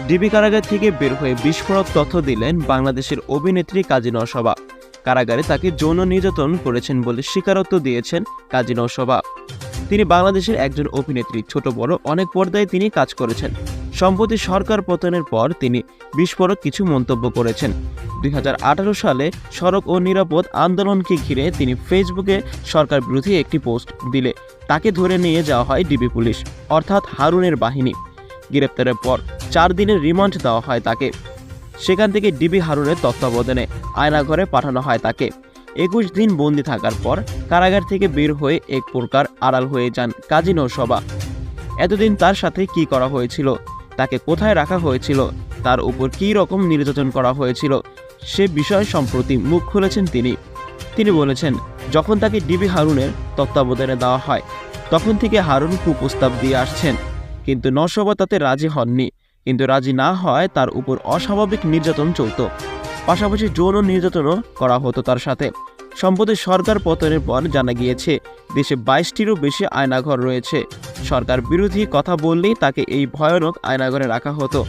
DB কারাগার থেকে বের হয়ে বিস্ফোরক তথ্য দিলেন বাংলাদেশের অভিনেত্রী কাজী নওশাবা। কারাগারে তাকে যৌন নির্যাতন করেছেন বলে স্বীকারোক্তি দিয়েছেন কাজী নওশাবা। তিনি বাংলাদেশের একজন অভিনেত্রী, ছোট বড় অনেক পর্দায় তিনি কাজ করেছেন। সম্প্রতি সরকার পতনের পর তিনি বিস্ফোরক কিছু মন্তব্য করেছেন। 2018 সালে সড়ক ও নিরাপদ আন্দোলনকে ঘিরে তিনি ফেসবুকে সরকার বিরোধী একটি পোস্ট দিলে তাকে ধরে নিয়ে যাওয়া হয় ডিবি পুলিশ, অর্থাৎ হারুনের বাহিনী। গ্রেপ্তারের পর 4 দিনের রিমান্ড দেওয়া হয় তাকে। সেখান থেকে ডিবি হারুনের তত্ত্বাবধানে আয়নাঘরে পাঠানো হয় তাকে। 21 দিন বন্দি থাকার পর কারাগার থেকে বের হয়ে এক প্রকার আড়াল হয়ে যান কাজী নওশাবা। এতদিন তার সাথে কি করা হয়েছিল, তাকে কোথায় রাখা হয়েছিল, তার উপর কী রকম নির্যাতন করা হয়েছিল, সে বিষয়ে সম্প্রতি মুখ খুলেছেন তিনি বলেছেন, যখন তাকে ডিবি হারুনের তত্ত্বাবধানে দেওয়া হয় তখন থেকে হারুন কুপ্রস্তাব দিয়ে আসছেন, কিন্তু নওশাবা তাতে রাজি হননি। কিন্তু রাজি না হয় তার উপর অস্বাভাবিক নির্যাতন চলত, পাশাপাশি যৌন নির্যাতনও করা হতো তার সাথে। সম্প্রতি সরকার পতনের পর জানা গিয়েছে দেশে 22টিরও বেশি আয়নাঘর রয়েছে। সরকার বিরোধী কথা বললেই তাকে এই ভয়ানক আয়নাঘরে রাখা হতো।